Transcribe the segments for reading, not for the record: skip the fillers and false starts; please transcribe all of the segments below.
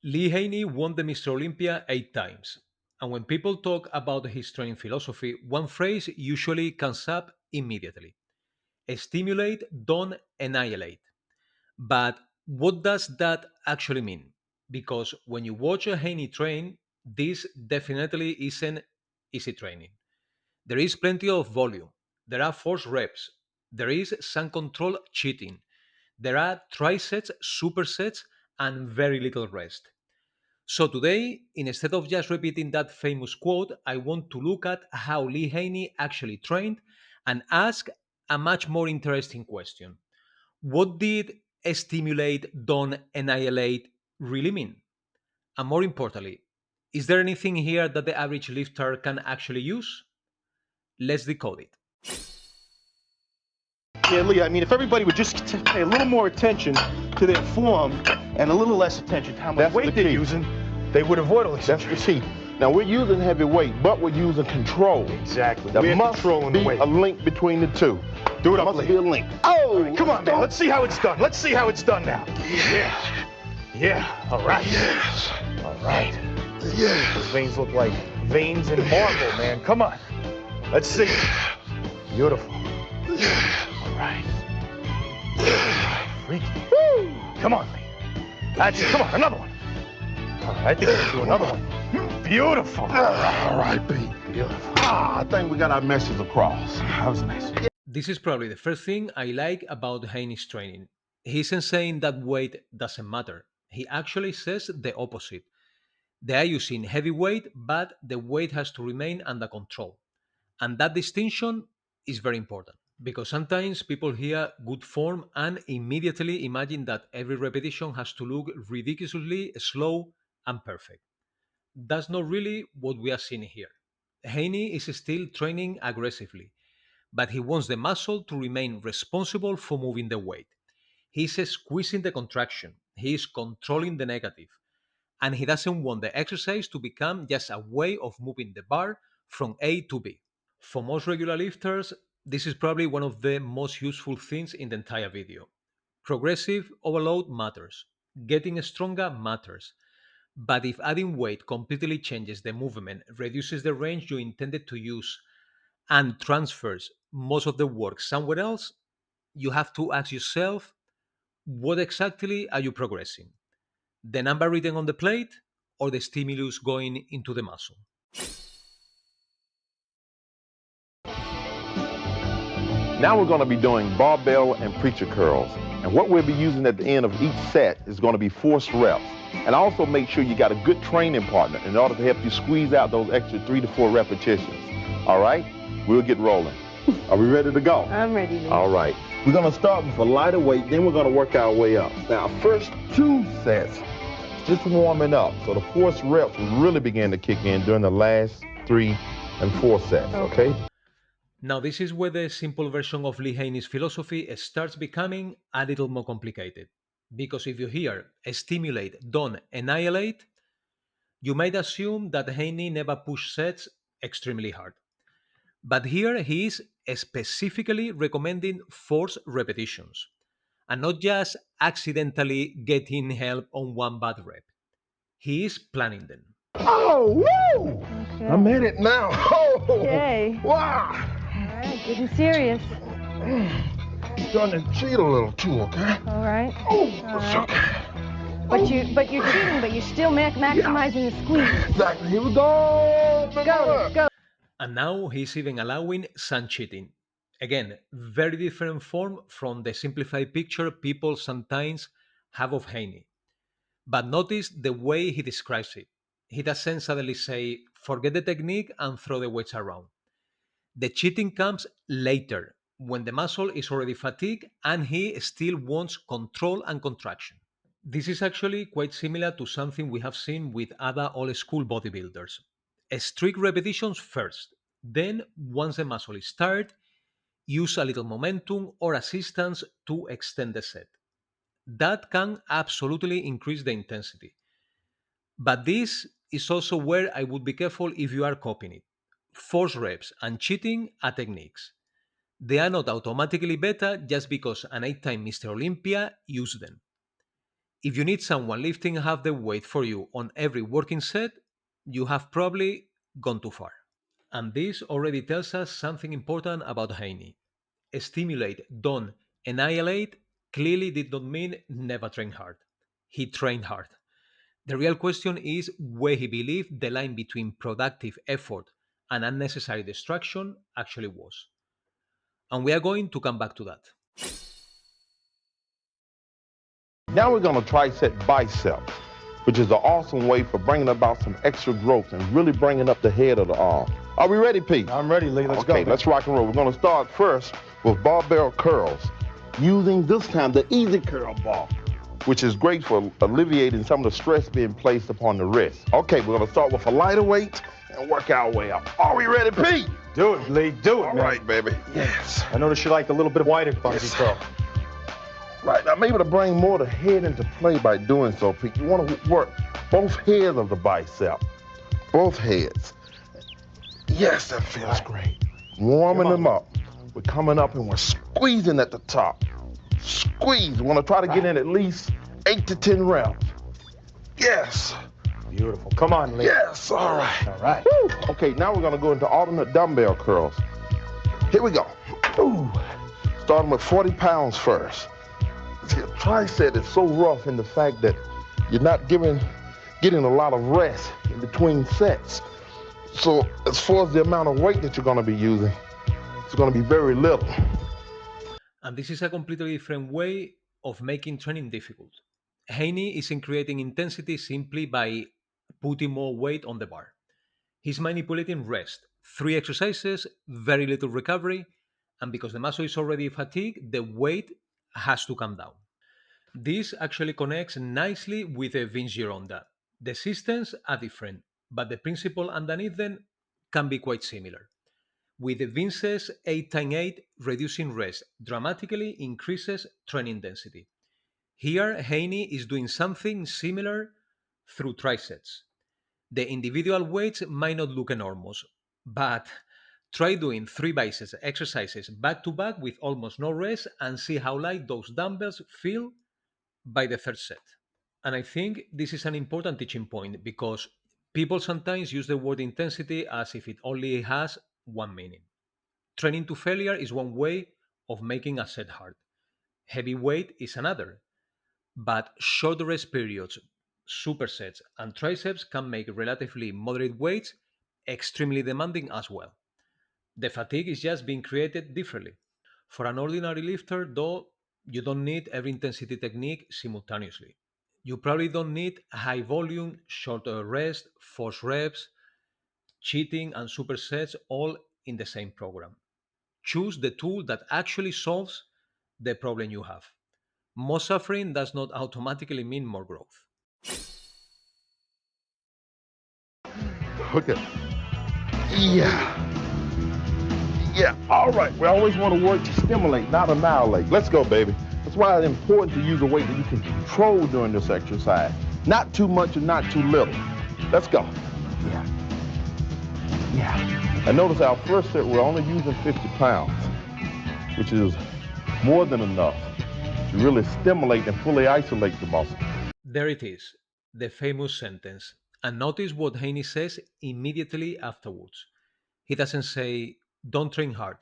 Lee Haney won the Mr. Olympia 8 times. And when people talk about his training philosophy, one phrase usually comes up immediately: stimulate, don't annihilate. But what does that actually mean? Because when you watch a Haney train, this definitely isn't easy training. There is plenty of volume. There are force reps. There is some control cheating. There are trisets, supersets, and very little rest. So today, instead of just repeating that famous quote, I want to look at how Lee Haney actually trained and ask a much more interesting question. What did stimulate, don't annihilate really mean? And more importantly, is there anything here that the average lifter can actually use? Let's decode it. Yeah, Lee, I mean, if everybody would just pay a little more attention to their form and a little less attention to how much That's weight the they're key. using, they would avoid all these That's the injuries. key. Now we're using heavy weight, but we're using control. Exactly. There We're must controlling be the weight. a link between the two. Do it There up, must Lee. be a link. Oh, Come on, man. Let's see how it's done. Let's see how it's done now. Yeah. Yeah. All right. Yes. All right. Yes. Those veins look like veins in marble, man. Come on. Let's see. Beautiful. All right. All right. Freaky. Woo. Come on, Lee. That's it. Come on, another one. All right. I think we can do another one. Beautiful. All right, B. Beautiful. I think we got our message across. That was nice. This is probably the first thing I like about Haney's training. He isn't saying that weight doesn't matter. He actually says the opposite. They are using heavy weight, but the weight has to remain under control. And that distinction is very important because sometimes people hear good form and immediately imagine that every repetition has to look ridiculously slow and perfect. That's not really what we are seeing here. Haney is still training aggressively, but he wants the muscle to remain responsible for moving the weight. He's squeezing the contraction, he is controlling the negative, and he doesn't want the exercise to become just a way of moving the bar from A to B. For most regular lifters, this is probably one of the most useful things in the entire video. Progressive overload matters. Getting stronger matters. But if adding weight completely changes the movement, reduces the range you intended to use, and transfers most of the work somewhere else, you have to ask yourself, what exactly are you progressing? The number written on the plate or the stimulus going into the muscle? Now we're going to be doing barbell and preacher curls. And what we'll be using at the end of each set is going to be forced reps. And also make sure you got a good training partner in order to help you squeeze out those extra 3 to 4 repetitions. All right? We'll get rolling. Are we ready to go? I'm ready, Lee. All right. We're going to start with a lighter weight, then we're going to work our way up. Now, first 2 sets, just warming up. So the forced reps really begin to kick in during the last 3 and 4 sets, okay? Now, this is where the simple version of Lee Haney's philosophy starts becoming a little more complicated. Because if you hear stimulate, don't annihilate, you might assume that Haney never pushed sets extremely hard. But here he is specifically recommending force repetitions and not just accidentally getting help on one bad rep. He is planning them. Oh, woo! Okay. I'm in it now. Oh, Okay. wow! All right, getting serious. Starting to cheat a little too, okay? All right. Oh, All it's right. okay. But you're cheating, but you're still maximizing the squeeze. Exactly. Here we go. Let's go, let's go. And now he's even allowing sun cheating. Again, very different form from the simplified picture people sometimes have of Haney. But notice the way he describes it. He doesn't suddenly say, forget the technique and throw the weights around. The cheating comes later, when the muscle is already fatigued and he still wants control and contraction. This is actually quite similar to something we have seen with other old school bodybuilders. Strict repetitions first, then, once the muscle is tired, use a little momentum or assistance to extend the set. That can absolutely increase the intensity. But this is also where I would be careful if you are copying it. Force reps and cheating are techniques. They are not automatically better just because an 8-time Mr. Olympia used them. If you need someone lifting half the weight for you on every working set, you have probably gone too far. And this already tells us something important about Haney. Stimulate, don't annihilate clearly did not mean never train hard. He trained hard. The real question is where he believed the line between productive effort and unnecessary distraction actually was. And we are going to come back to that. Now we're going to tricep biceps, which is an awesome way for bringing about some extra growth and really bringing up the head of the arm. Are we ready, Pete? I'm ready, Lee. Let's go. Okay, let's rock and roll. We're going to start first with barbell curls, using this time the easy curl ball, which is great for alleviating some of the stress being placed upon the wrist. Okay, we're going to start with a lighter weight and work our way up. Are we ready, Pete? Do it, Lee. Do it, All man. right, baby. Yes. I noticed you like a little bit wider bungee curl. Right, I'm able to bring more of the head into play by doing so, Pete. You want to work both heads of the bicep, both heads. Yes, that feels great. Warming them up. We're coming up and we're squeezing at the top. Squeeze. We want to try to get in at least 8 to 10 reps. Yes. Beautiful. Come on, Lee. Yes, all right. All right. Woo. Okay, now we're going to go into alternate dumbbell curls. Here we go. Ooh. Starting with 40 pounds first. See, a tricep is so rough in the fact that you're not getting a lot of rest in between sets. So as far as the amount of weight that you're going to be using, it's going to be very little. And this is a completely different way of making training difficult. Haney isn't creating intensity simply by putting more weight on the bar. He's manipulating rest, 3 exercises, very little recovery, and because the muscle is already fatigued, the weight has to come down. This actually connects nicely with Vince Gironda. The systems are different, but the principle underneath them can be quite similar. With Vince's 8x8, reducing rest dramatically increases training density. Here, Haney is doing something similar through triceps. The individual weights might not look enormous, but try doing 3 biceps exercises back to back with almost no rest and see how light those dumbbells feel by the third set. And I think this is an important teaching point because people sometimes use the word intensity as if it only has one meaning. Training to failure is one way of making a set hard. Heavy weight is another. But short rest periods, supersets, and triceps can make relatively moderate weights extremely demanding as well. The fatigue is just being created differently. For an ordinary lifter, though, you don't need every intensity technique simultaneously. You probably don't need high volume, short rest, force reps, cheating, and supersets all in the same program. Choose the tool that actually solves the problem you have. More suffering does not automatically mean more growth. Okay. Yeah. Yeah, all right. We always want to work to stimulate, not annihilate. Let's go, baby. That's why it's important to use a weight that you can control during this exercise. Not too much and not too little. Let's go. Yeah. Yeah. And notice our first set, we're only using 50 pounds, which is more than enough to really stimulate and fully isolate the muscle. There it is, the famous sentence. And notice what Haney says immediately afterwards. He doesn't say, don't train hard.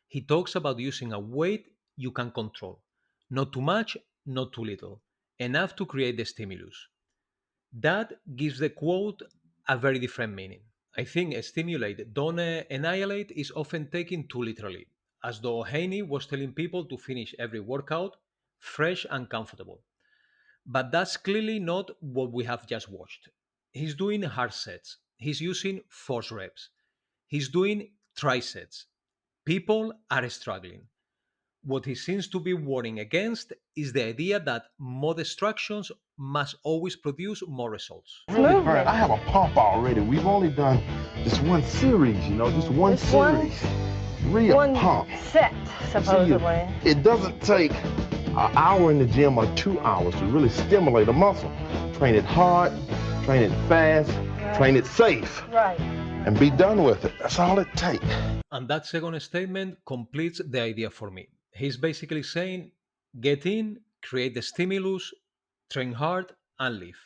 He talks about using a weight you can control. Not too much, not too little. Enough to create the stimulus. That gives the quote a very different meaning. I think stimulate, don't annihilate is often taken too literally, as though Haney was telling people to finish every workout fresh and comfortable. But that's clearly not what we have just watched. He's doing hard sets, he's using force reps, he's doing trisets. People are struggling. What he seems to be warning against is the idea that more distractions must always produce more results. Really, Movement. Brad, I have a pump already. We've only done this one series, just one This one? series. Real One pump. set, See, supposedly. it doesn't take an hour in the gym or 2 hours to really stimulate a muscle. Train it hard, train it fast, train it safe, Right. and be done with it. That's all it takes. And that second statement completes the idea for me. He's basically saying get in, create the stimulus, Train hard and leave.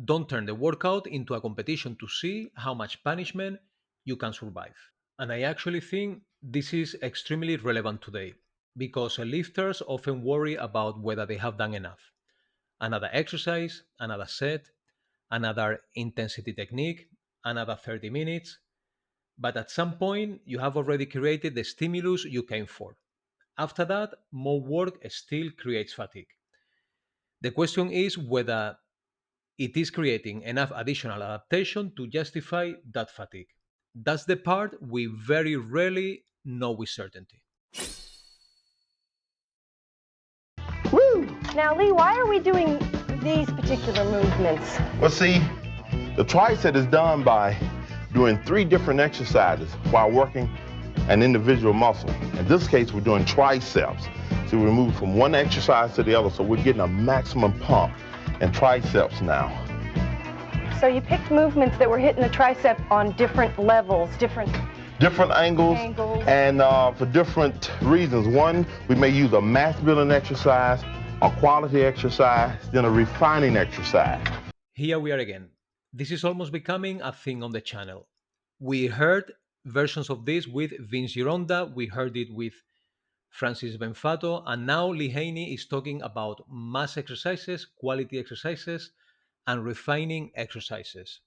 Don't turn the workout into a competition to see how much punishment you can survive. And I actually think this is extremely relevant today because lifters often worry about whether they have done enough. Another exercise, another set, another intensity technique, another 30 minutes. But at some point, you have already created the stimulus you came for. After that, more work still creates fatigue. The question is whether it is creating enough additional adaptation to justify that fatigue. That's the part we very rarely know with certainty. Woo! Now, Lee, why are we doing these particular movements? Well, see, the tricep is done by doing 3 different exercises while working an individual muscle. In this case, we're doing triceps. So we move from one exercise to the other, so we're getting a maximum pump in triceps now. So you picked movements that were hitting the tricep on different levels, different Different angles. And for different reasons. One, we may use a mass building exercise, a quality exercise, then a refining exercise. Here we are again. This is almost becoming a thing on the channel. We heard versions of this with Vince Gironda, we heard it with Francis Benfato, and now Lee Haney is talking about mass exercises, quality exercises, and refining exercises.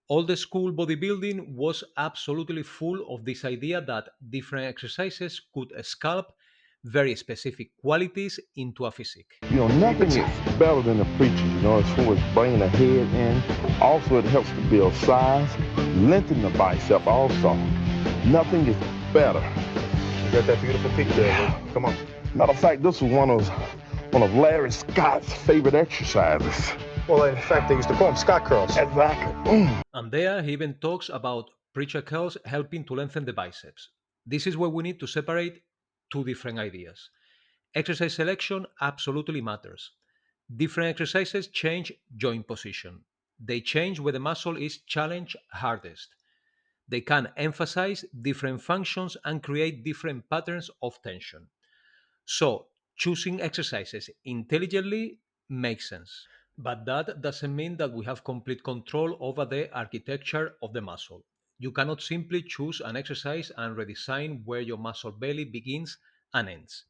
Old school bodybuilding was absolutely full of this idea that different exercises could sculpt very specific qualities into a physique. Nothing is better than a preacher, as far as bringing the head in. Also, it helps to build size, lengthen the bicep also. Nothing is better. You got that beautiful picture there, Lee. Come on. Matter of fact, this was one of Larry Scott's favorite exercises. Well, in fact, they used to call them Scott curls. Exactly. And there he even talks about preacher curls helping to lengthen the biceps. This is where we need to separate two different ideas. Exercise selection absolutely matters. Different exercises change joint position. They change where the muscle is challenged hardest. They can emphasize different functions and create different patterns of tension. So, choosing exercises intelligently makes sense. But that doesn't mean that we have complete control over the architecture of the muscle. You cannot simply choose an exercise and redesign where your muscle belly begins and ends.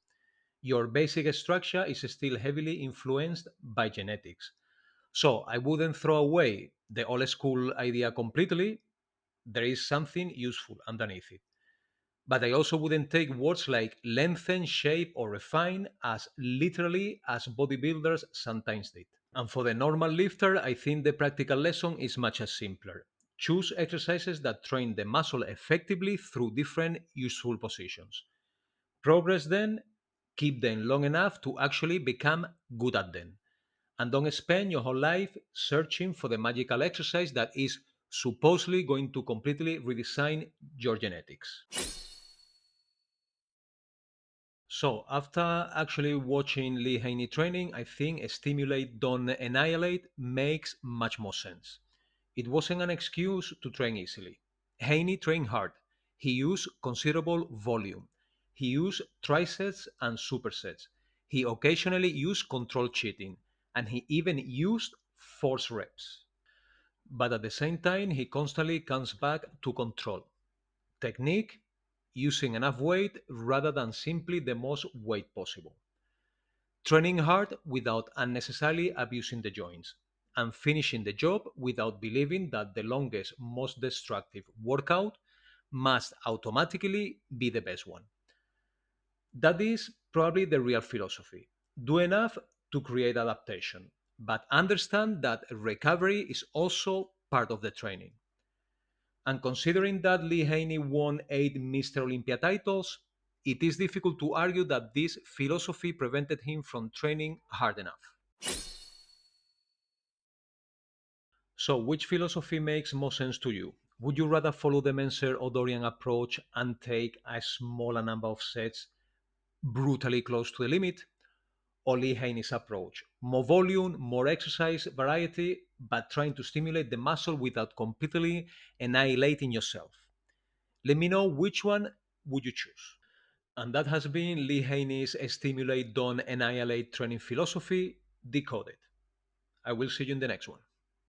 Your basic structure is still heavily influenced by genetics. So I wouldn't throw away the old school idea completely. There is something useful underneath it. But I also wouldn't take words like lengthen, shape, or refine as literally as bodybuilders sometimes did. And for the normal lifter, I think the practical lesson is much simpler. Choose exercises that train the muscle effectively through different useful positions. Progress then, keep them long enough to actually become good at them. And don't spend your whole life searching for the magical exercise that is supposedly going to completely redesign your genetics. So, after actually watching Lee Haney training, I think Stimulate, Don't Annihilate makes much more sense. It wasn't an excuse to train easily. Haney trained hard. He used considerable volume. He used trisets and supersets. He occasionally used control cheating. And he even used force reps. But at the same time, he constantly comes back to control. Technique, using enough weight rather than simply the most weight possible. Training hard without unnecessarily abusing the joints. And finishing the job without believing that the longest, most destructive workout must automatically be the best one. That is probably the real philosophy. Do enough to create adaptation, but understand that recovery is also part of the training. And considering that Lee Haney won 8 Mr. Olympia titles, it is difficult to argue that this philosophy prevented him from training hard enough. So, which philosophy makes more sense to you? Would you rather follow the Menser or Dorian approach and take a smaller number of sets brutally close to the limit? Or Lee Haney's approach? More volume, more exercise variety, but trying to stimulate the muscle without completely annihilating yourself. Let me know which one would you choose. And that has been Lee Haney's Stimulate, Don't Annihilate training philosophy, Decoded. I will see you in the next one.